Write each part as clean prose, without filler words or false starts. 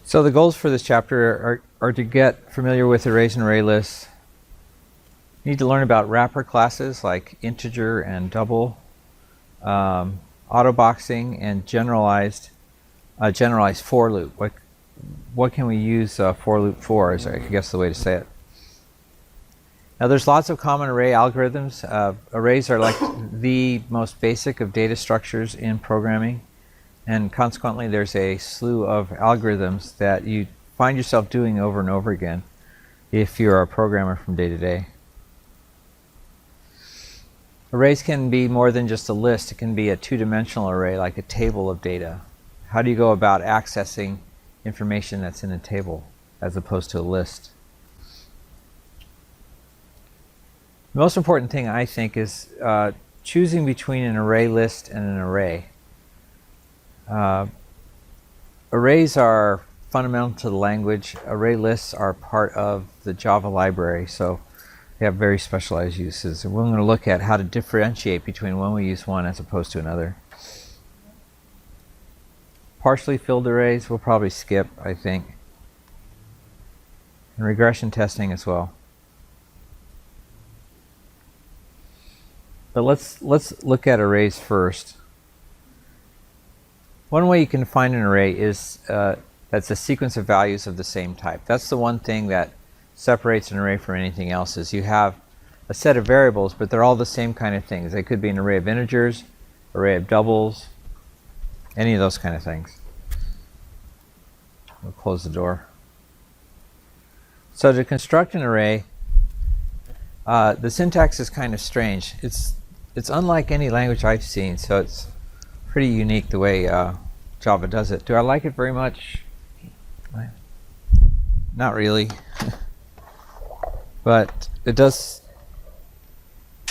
So the goals for this chapter are to get familiar with arrays and array lists. You need to learn about wrapper classes like integer and double, auto-boxing, and generalized for loop. What can we use for loop for is, I guess, the way to say it. Now there's lots of common array algorithms. Arrays are like the most basic of data structures in programming, and consequently there's a slew of algorithms that you find yourself doing over and over again if you're a programmer from day to day. Arrays can be more than just a list. It can be a two-dimensional array, like a table of data. How do you go about accessing information that's in a table as opposed to a list? The most important thing, I think, is choosing between an array list and an array. Arrays are fundamental to the language. Array lists are part of the Java library, so they have very specialized uses. And we're going to look at how to differentiate between when we use one as opposed to another. Partially filled arrays we'll probably skip, I think. And regression testing as well. But let's look at arrays first. One way you can find an array is that's a sequence of values of the same type. That's the one thing that separates an array from anything else, is you have a set of variables, but they're all the same kind of things. They could be an array of integers, array of doubles, any of those kind of things. We'll close the door. So to construct an array, the syntax is kind of strange. It's unlike any language I've seen, so it's pretty unique the way Java does it. Do I like it very much? Not really. But it does,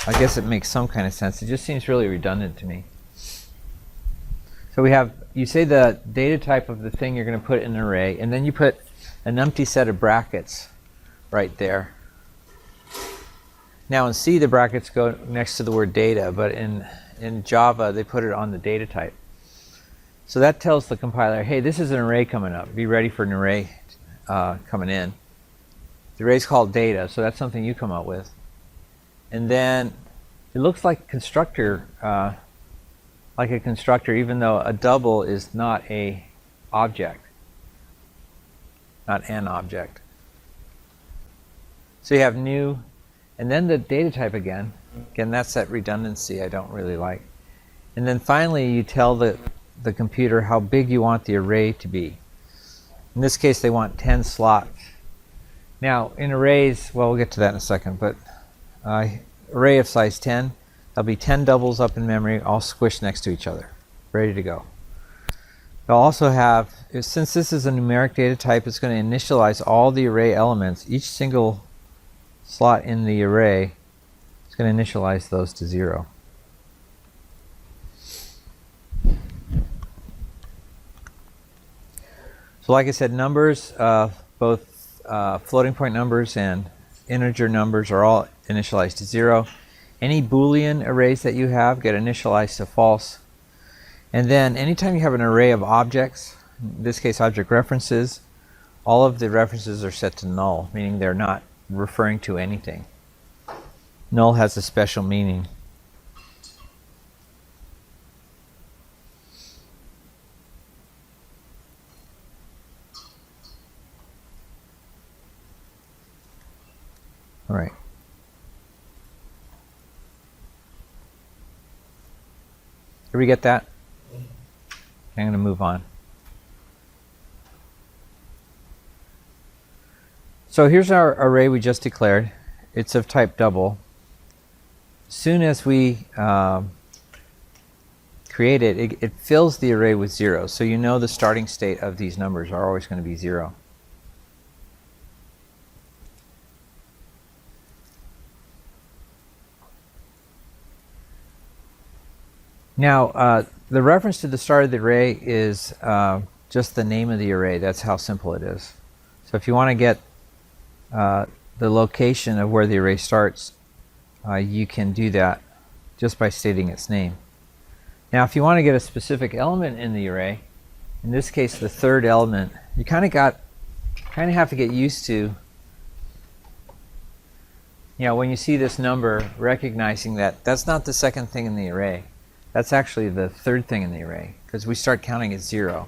I guess it makes some kind of sense. It just seems really redundant to me. So you say the data type of the thing you're going to put in an array, and then you put an empty set of brackets right there. Now in C, the brackets go next to the word data, but in Java, they put it on the data type. So that tells the compiler, hey, this is an array coming up. Be ready for an array coming in. The array is called data, so that's something you come up with. And then it looks like a constructor, even though a double is not an object. So you have new, and then the data type again. Again, that's that redundancy I don't really like. And then finally, you tell the computer how big you want the array to be. In this case, they want 10 slots. Now, in arrays, well, we'll get to that in a second, but array of size 10, there'll be 10 doubles up in memory, all squished next to each other, ready to go. They'll also have, since this is a numeric data type, it's going to initialize all the array elements. Each single slot in the array is going to initialize those to 0. So like I said, numbers, both floating point numbers and integer numbers are all initialized to 0. Any Boolean arrays that you have get initialized to false. And then anytime you have an array of objects, in this case object references, all of the references are set to null, meaning they're not referring to anything. Null has a special meaning. All right. Did we get that? Okay, I'm going to move on. So here's our array we just declared. It's of type double. As soon as we create it, it fills the array with 0. So you know the starting state of these numbers are always going to be 0. Now, the reference to the start of the array is just the name of the array. That's how simple it is. So if you want to get the location of where the array starts, you can do that just by stating its name. Now, if you want to get a specific element in the array, in this case the third element, you kind of have to get used to, when you see this number, recognizing that that's not the second thing in the array. That's actually the third thing in the array, because we start counting at 0.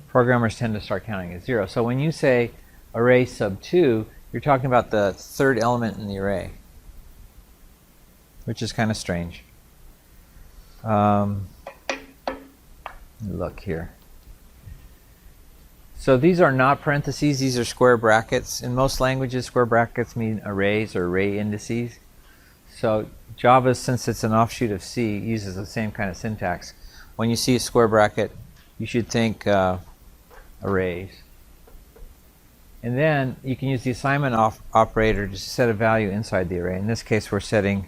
Programmers tend to start counting at 0. So when you say array sub 2, you're talking about the third element in the array, which is kind of strange. Look here. So these are not parentheses, these are square brackets. In most languages, square brackets mean arrays or array indices. So Java, since it's an offshoot of C, uses the same kind of syntax. When you see a square bracket, you should think arrays. And then you can use the assignment operator to set a value inside the array. In this case, we're setting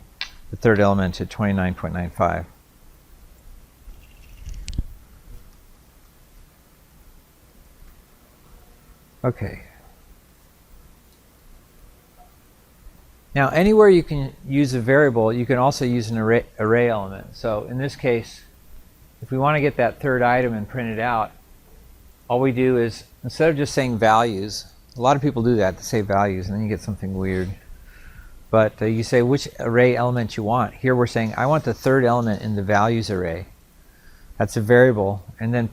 the third element to 29.95. Okay. Now, anywhere you can use a variable, you can also use an array element. So in this case, if we want to get that third item and print it out, all we do is, instead of just saying values, a lot of people do that, to say values, and then you get something weird. But you say which array element you want. Here we're saying, I want the third element in the values array. That's a variable. And then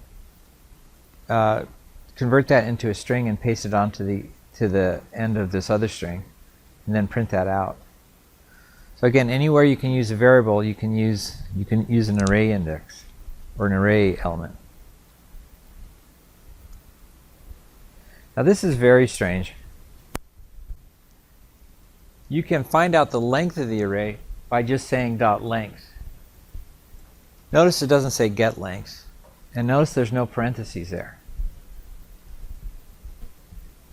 convert that into a string and paste it onto the end of this other string, and then print that out. So again, anywhere you can use a variable, you can use an array index or an array element. Now this is very strange. You can find out the length of the array by just saying .length. Notice it doesn't say get length, and notice there's no parentheses there.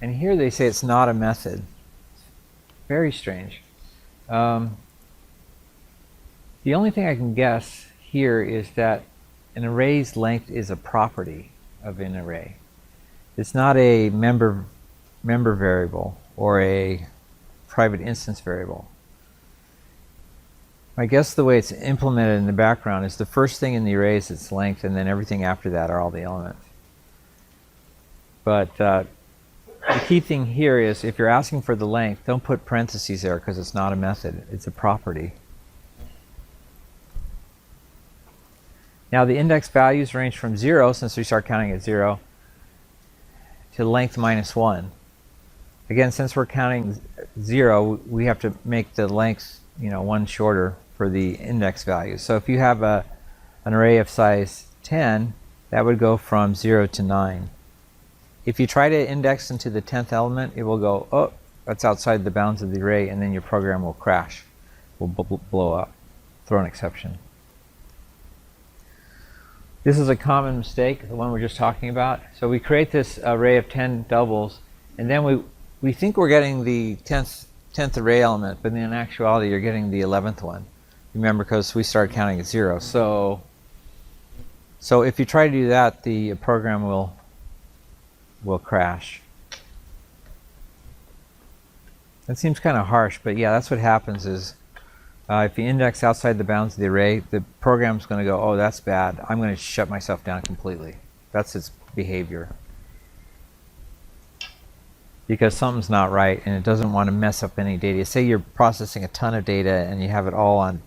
And here they say it's not a method. Very strange. The only thing I can guess here is that an array's length is a property of an array. It's not a member variable or a private instance variable. I guess the way it's implemented in the background is the first thing in the array is its length, and then everything after that are all the elements. But the key thing here is, if you're asking for the length, don't put parentheses there, because it's not a method, it's a property. Now the index values range from 0, since we start counting at 0, to length -1. Again, since we're counting 0, we have to make the length 1 shorter for the index value. So if you have an array of size 10, that would go from 0 to 9. If you try to index into the 10th element, it will go, oh, that's outside the bounds of the array, and then your program will crash, will blow up, throw an exception. This is a common mistake, the one we're just talking about. So we create this array of 10 doubles, and then we think we're getting the 10th array element, but in actuality you're getting the 11th one. Remember, because we started counting at 0. So if you try to do that, the program will crash. That seems kind of harsh, but yeah, that's what happens is if you index outside the bounds of the array, the program's going to go, oh, that's bad. I'm going to shut myself down completely. That's its behavior. Because something's not right, and it doesn't want to mess up any data. Say you're processing a ton of data, and you have it all in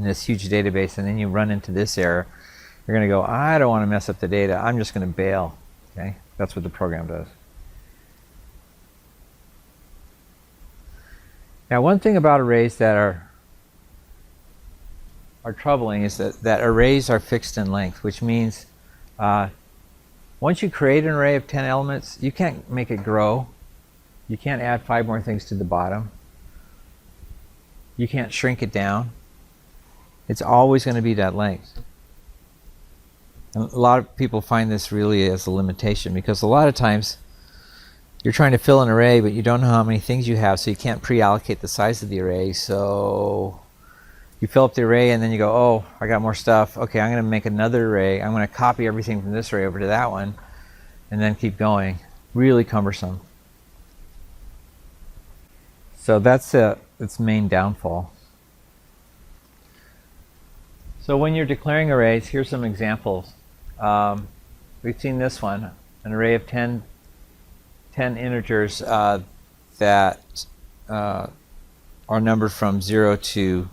this huge database, and then you run into this error. You're going to go, I don't want to mess up the data. I'm just going to bail. Okay? That's what the program does. Now, one thing about arrays that are troubling is that arrays are fixed in length, which means once you create an array of 10 elements, you can't make it grow. You can't add 5 more things to the bottom. You can't shrink it down. It's always going to be that length. And a lot of people find this really as a limitation, because a lot of times you're trying to fill an array, but you don't know how many things you have, so you can't pre-allocate the size of the array. So you fill up the array, and then you go, oh, I got more stuff. Okay, I'm going to make another array. I'm going to copy everything from this array over to that one, and then keep going. Really cumbersome. So that's its main downfall. So when you're declaring arrays, here's some examples. we've seen this one, an array of 10 integers that are numbered from 0 to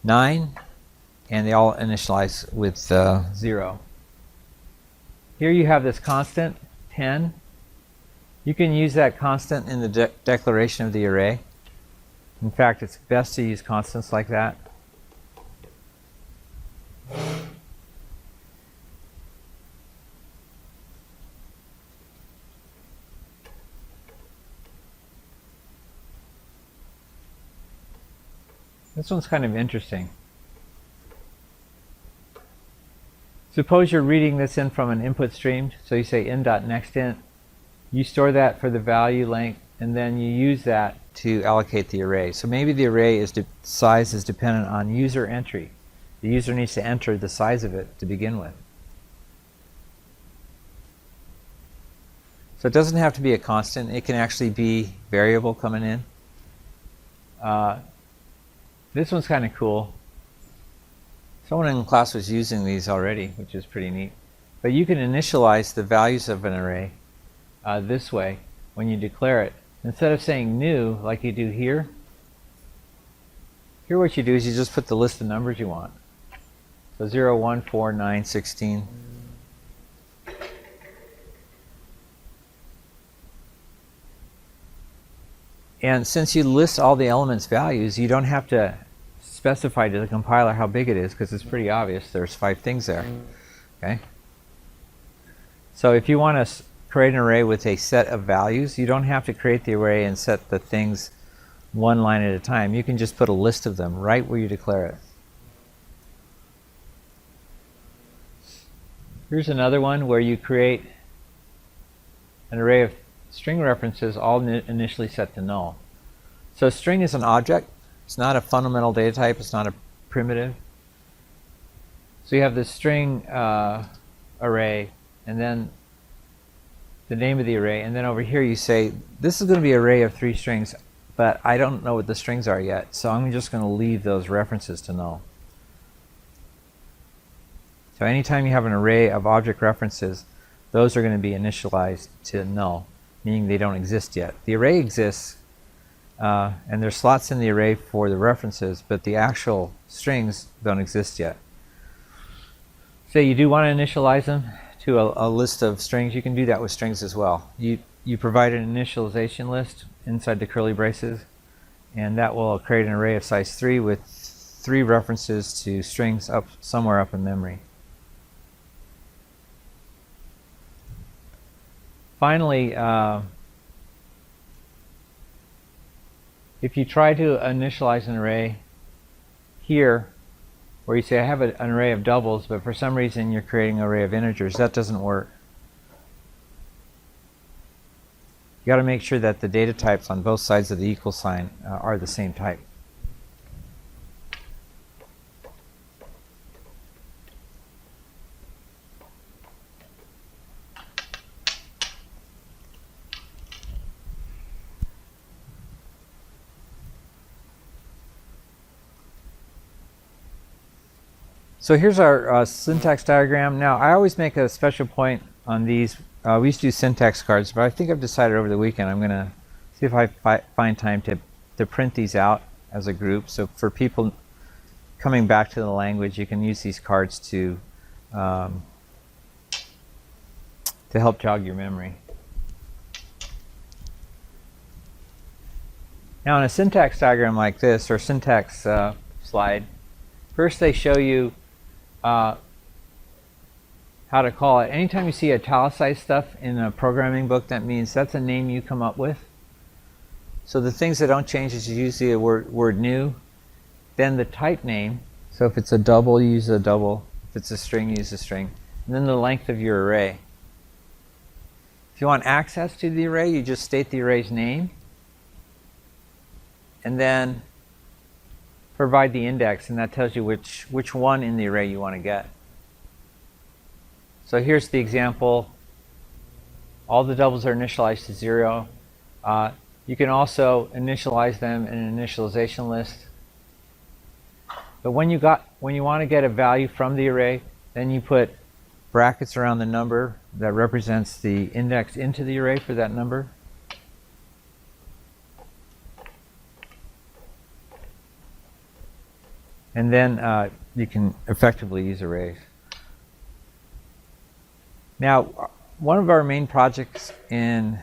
9, and they all initialize with 0. Here you have this constant, 10. You can use that constant in the declaration of the array. In fact, it's best to use constants like that. This one's kind of interesting. Suppose you're reading this in from an input stream, so you say in.nextInt. You store that for the value length, and then you use that to allocate the array. So maybe the array size is dependent on user entry. The user needs to enter the size of it to begin with. So it doesn't have to be a constant. It can actually be variable coming in. This one's kind of cool. Someone in class was using these already, which is pretty neat. But you can initialize the values of an array this way when you declare it. Instead of saying new, like you do here, what you do is you just put the list of numbers you want. So 0, 1, 4, 9, 16. And since you list all the elements' values, you don't have to specify to the compiler how big it is, because it's pretty obvious. There's 5 things there. Okay. So if you want to create an array with a set of values, you don't have to create the array and set the things one line at a time. You can just put a list of them right where you declare it. Here's another one where you create an array of string references all initially set to null. So string is an object. It's not a fundamental data type. It's not a primitive. So you have this string array, and then the name of the array, and then over here you say, this is going to be an array of 3 strings, but I don't know what the strings are yet, so I'm just going to leave those references to null. So anytime you have an array of object references, those are going to be initialized to null, meaning they don't exist yet. The array exists, and there's slots in the array for the references, but the actual strings don't exist yet. Say you do want to initialize them to a list of strings. You can do that with strings as well. You provide an initialization list inside the curly braces, and that will create an array of size 3 with 3 references to strings somewhere up in memory. Finally, if you try to initialize an array here, where you say I have an array of doubles, but for some reason you're creating an array of integers, that doesn't work. You got to make sure that the data types on both sides of the equal sign are the same type. So here's our syntax diagram. Now, I always make a special point on these. We used to do syntax cards, but I think I've decided over the weekend I'm going to see if I find time to print these out as a group. So for people coming back to the language, you can use these cards to help jog your memory. Now, in a syntax diagram like this, or syntax slide, first they show you how to call it. Anytime you see italicized stuff in a programming book, that means that's a name you come up with. So the things that don't change is you use the word new, then the type name. So if it's a double, you use a double. If it's a string, you use a string. And then the length of your array. If you want access to the array, you just state the array's name, and then provide the index, and that tells you which one in the array you want to get. So here's the example. All the doubles are initialized to 0. You can also initialize them in an initialization list. But when you want to get a value from the array, then you put brackets around the number that represents the index into the array for that number. And then you can effectively use arrays. Now, one of our main projects in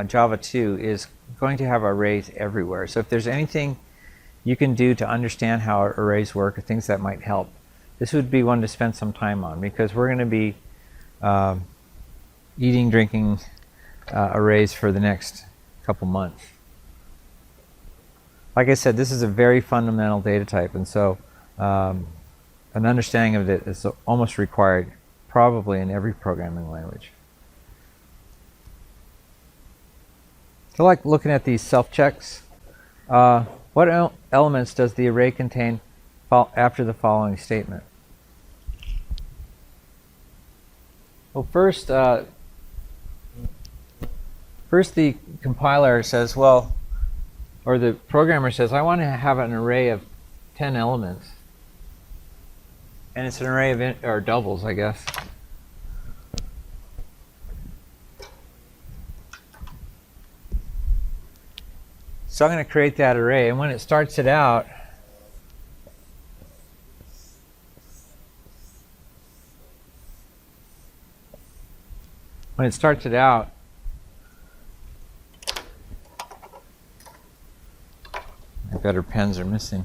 Java 2 is going to have arrays everywhere. So if there's anything you can do to understand how arrays work or things that might help, this would be one to spend some time on, because we're going to be eating, drinking arrays for the next couple months. Like I said, this is a very fundamental data type, and so an understanding of it is almost required probably in every programming language. So like looking at these self-checks, what elements does the array contain after the following statement? Well, first the compiler says, well, or the programmer says, I want to have an array of 10 elements. And it's an array of or doubles, I guess. So I'm going to create that array, and when it starts it out, my better pens are missing.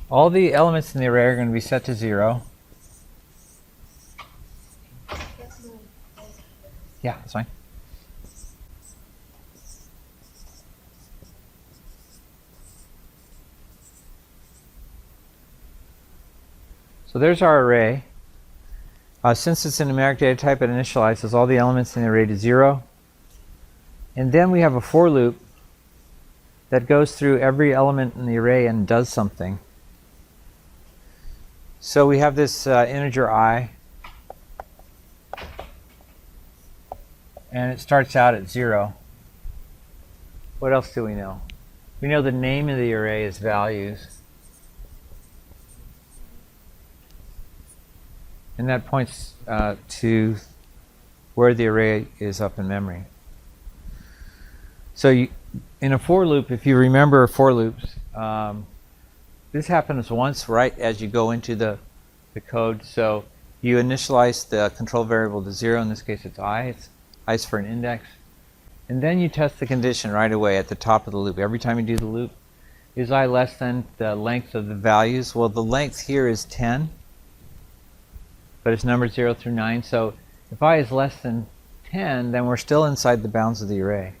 All the elements in the array are going to be set to 0. Yeah, that's fine. So there's our array. Since it's a numeric data type, it initializes all the elements in the array to 0. And then we have a for loop that goes through every element in the array and does something. So we have this integer I, and it starts out at 0. What else do we know? We know the name of the array is values. And that points to where the array is up in memory. So in a for loop, if you remember for loops, this happens once right as you go into the code. So you initialize the control variable to 0. In this case, it's I. I is for an index. And then you test the condition right away at the top of the loop. Every time you do the loop, is I less than the length of the values? Well, the length here is 10, but it's numbered 0 through 9. So if I is less than 10, then we're still inside the bounds of the array.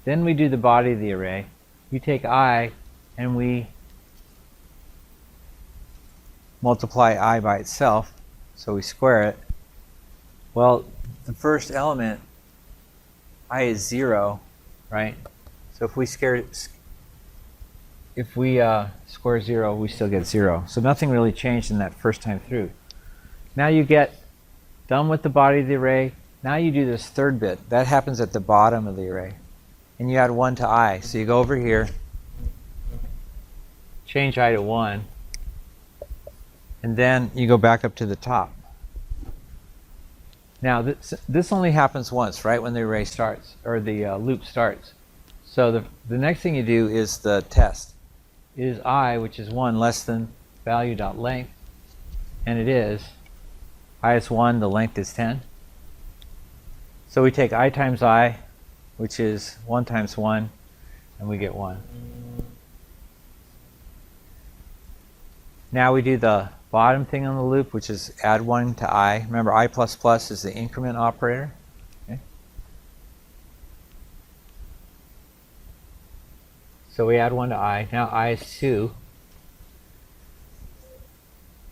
Then we do the body of the array. We take I and we multiply I by itself, so we square it. Well, the first element, I is 0, right? So if we square 0, we still get 0. So nothing really changed in that first time through. Now you get done with the body of the array. Now you do this third bit. That happens at the bottom of the array. And you add 1 to I. So you go over here, change I to 1, and then you go back up to the top. Now this only happens once, right, when the array starts, or the loop starts. So the next thing you do is the test. Is I, which is 1, less than value.length? And it is. I is 1, the length is 10. So we take I times I, which is 1 times 1, and we get 1. Now we do the bottom thing on the loop, which is add 1 to I. Remember, I++ is the increment operator. Okay. So we add 1 to I. Now I is 2.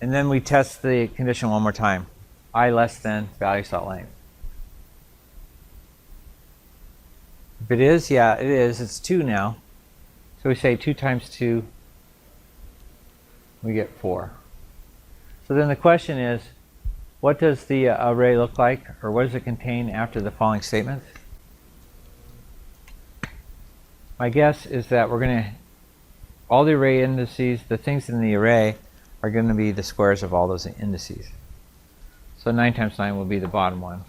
And then we test the condition one more time. I less than values.length. If it is, yeah, it is. It's 2 now. So we say 2 times 2, we get 4. So then the question is, what does the array look like, or what does it contain after the following statements? My guess is that we're going to, all the array indices, the things in the array, are going to be the squares of all those indices. So 9 times 9 will be the bottom one.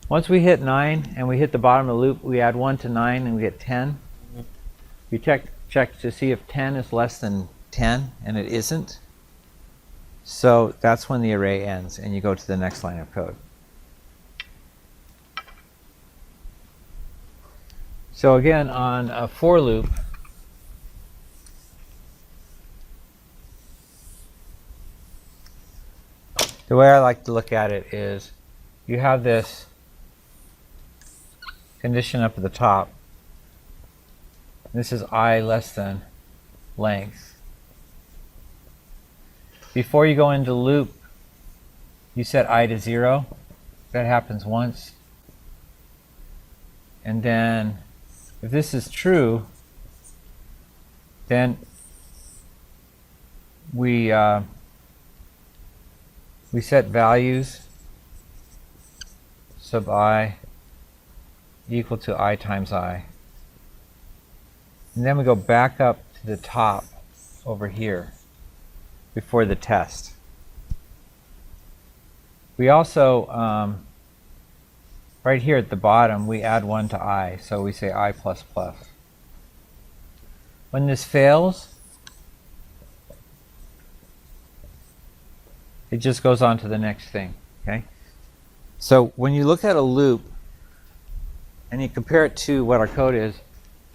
Once we hit 9 and we hit the bottom of the loop, we add 1 to 9 and we get 10. We check to see if 10 is less than 10, and it isn't. So that's when the array ends, and you go to the next line of code. So again, on a for loop, the way I like to look at it is you have this condition up at the top. This is I less than length. Before you go into loop, you set I to 0. That happens once. And then if this is true, then we set values sub I equal to I times I. And then we go back up to the top over here before the test. We also, right here at the bottom, we add 1 to I, so we say I plus plus. When this fails, it just goes on to the next thing. Okay? So when you look at a loop and you compare it to what our code is,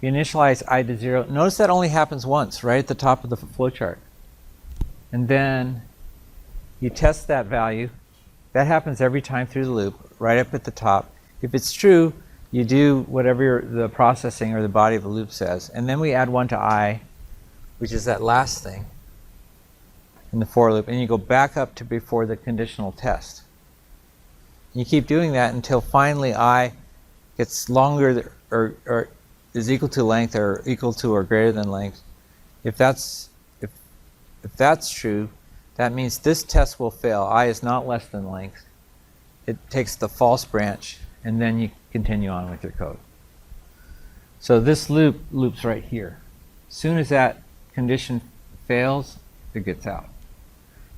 you initialize I to 0. Notice that only happens once, right at the top of the flowchart. And then you test that value. That happens every time through the loop, right up at the top. If it's true, you do whatever the processing or the body of the loop says. And then we add 1 to I, which is that last thing in the for loop. And you go back up to before the conditional test. And you keep doing that until finally I gets longer or is equal to length or equal to or greater than length. If that's true, that means this test will fail. I is not less than length. It takes the false branch, and then you continue on with your code. So this loop loops right here. As soon as that condition fails, it gets out.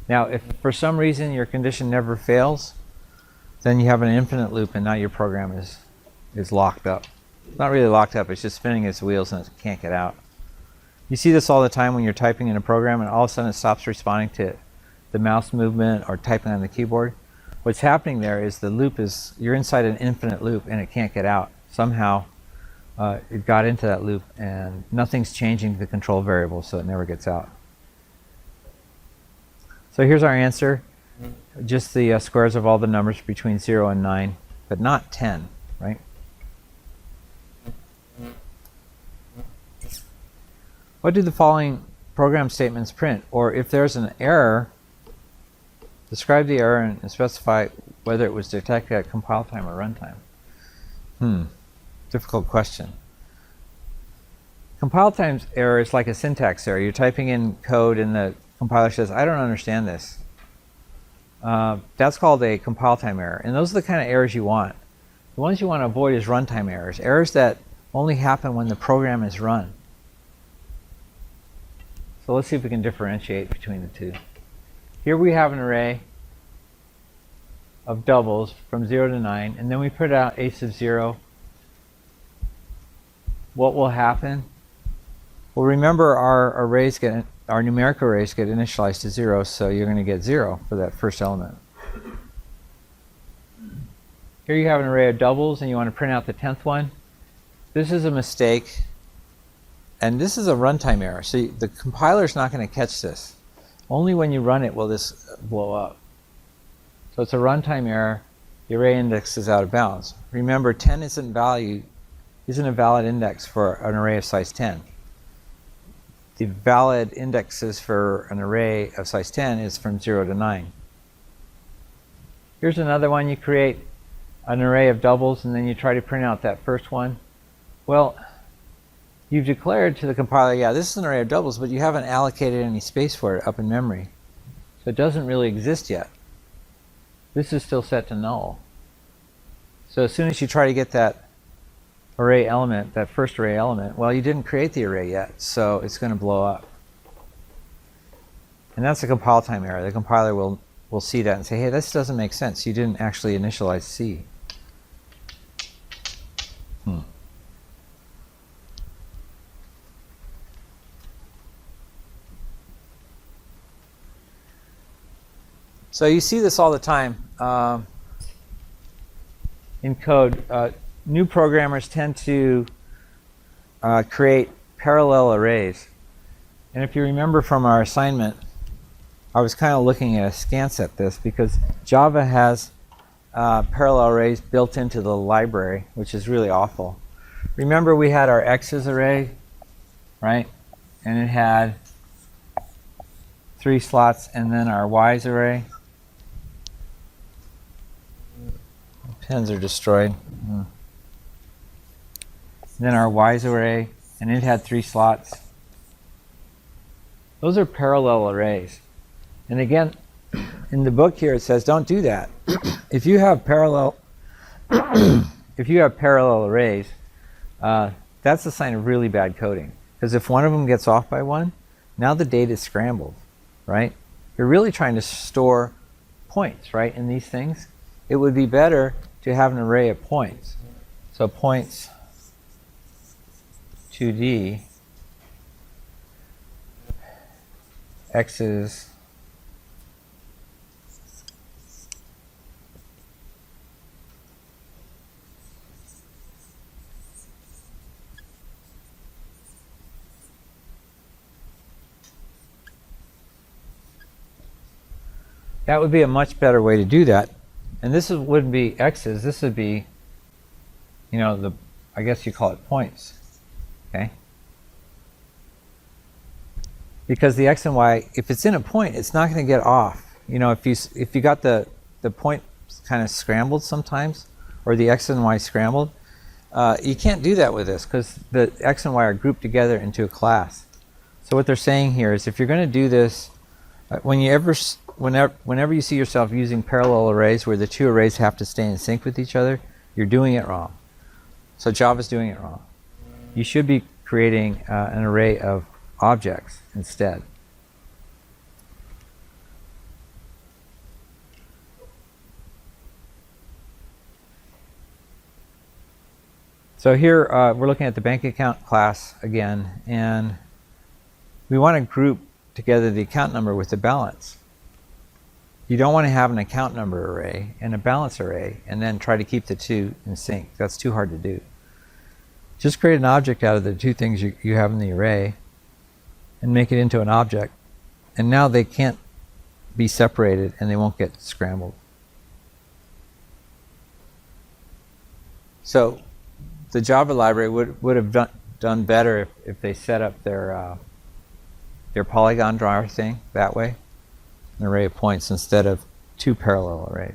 Now, if for some reason your condition never fails, then you have an infinite loop, and now your program is locked up. It's not really locked up, it's just spinning its wheels and it can't get out. You see this all the time when you're typing in a program and all of a sudden it stops responding to the mouse movement or typing on the keyboard. What's happening there is the loop is, you're inside an infinite loop and it can't get out. Somehow it got into that loop and nothing's changing the control variable, so it never gets out. So here's our answer. Just the squares of all the numbers between 0 and 9, but not 10, right? What do the following program statements print? Or if there's an error, describe the error and specify whether it was detected at compile time or runtime. Difficult question. Compile time's error is like a syntax error. You're typing in code and the compiler says, I don't understand this. That's called a compile time error. And those are the kind of errors you want. The ones you want to avoid is runtime errors. Errors that only happen when the program is run. So let's see if we can differentiate between the two. Here we have an array of doubles from 0 to 9, and then we put out a sub 0. What will happen? Well, remember our numeric arrays get initialized to 0, so you're going to get 0 for that first element. Here you have an array of doubles, and you want to print out the 10th one. This is a mistake. And this is a runtime error. So the compiler is not going to catch this. Only when you run it will this blow up. So it's a runtime error. The array index is out of bounds. Remember, 10 isn't a valid index for an array of size 10. The valid indexes for an array of size 10 is from 0 to 9. Here's another one. You create an array of doubles, and then you try to print out that first one. Well, you've declared to the compiler, yeah, this is an array of doubles, but you haven't allocated any space for it up in memory. So it doesn't really exist yet. This is still set to null. So as soon as you try to get that array element, that first array element, well, you didn't create the array yet, so it's going to blow up. And that's a compile time error. The compiler will see that and say, hey, this doesn't make sense. You didn't actually initialize C. So you see this all the time in code. New programmers tend to create parallel arrays. And if you remember from our assignment, I was kind of looking at askance at this because Java has parallel arrays built into the library, which is really awful. Remember we had our x's array, right? And it had 3 slots, and then our y's array. Pens are destroyed. And then our y's array, and it had 3 slots. Those are parallel arrays. And again, in the book here it says don't do that. If you have parallel arrays, that's a sign of really bad coding. Because if one of them gets off by 1, now the data is scrambled, right? You're really trying to store points, right, in these things. It would be better to have an array of points. So points 2D, x's, that would be a much better way to do that. And this wouldn't be x's, this would be, you know, I guess you call it points. Okay? Because the x and y, if it's in a point, it's not going to get off. You know, if you got the point kind of scrambled sometimes, or the x and y scrambled, you can't do that with this because the x and y are grouped together into a class. So what they're saying here is if you're going to do this, whenever you see yourself using parallel arrays where the 2 arrays have to stay in sync with each other, you're doing it wrong. So Java's doing it wrong. You should be creating an array of objects instead. So here we're looking at the bank account class again, and we want to group together the account number with the balance. You don't want to have an account number array and a balance array and then try to keep the 2 in sync. That's too hard to do. Just create an object out of the 2 things you have in the array and make it into an object. And now they can't be separated and they won't get scrambled. So the Java library would have done better if they set up their polygon drawer thing that way, an array of points instead of 2 parallel arrays.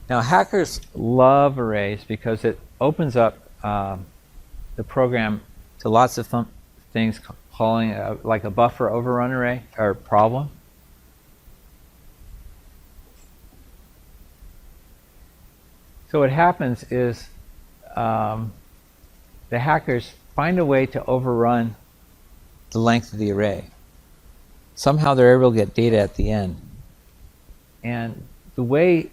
Now hackers love arrays because it opens up the program to lots of things, calling like a buffer overrun array or problem. So what happens is the hackers find a way to overrun the length of the array. Somehow they're able to get data at the end. And the way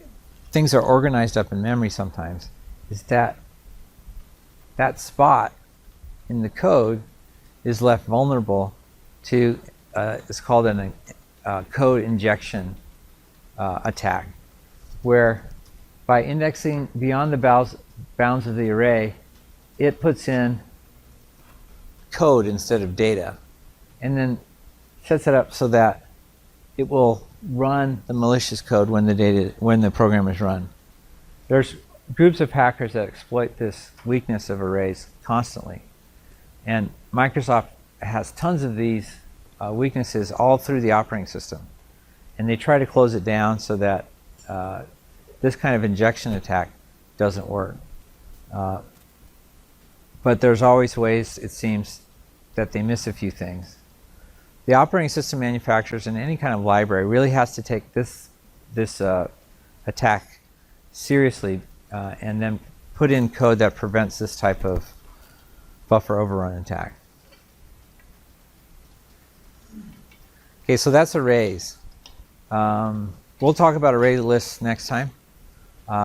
things are organized up in memory sometimes is that that spot in the code is left vulnerable to, it's called a code injection attack, where by indexing beyond the bounds of the array, it puts in code instead of data, and then sets it up so that it will run the malicious code when the program is run. There's groups of hackers that exploit this weakness of arrays constantly, and Microsoft has tons of these weaknesses all through the operating system, and they try to close it down so that this kind of injection attack doesn't work. But there's always ways, it seems, that they miss a few things. The operating system manufacturers in any kind of library really has to take this attack seriously and then put in code that prevents this type of buffer overrun attack. Okay, so that's arrays. We'll talk about array lists next time.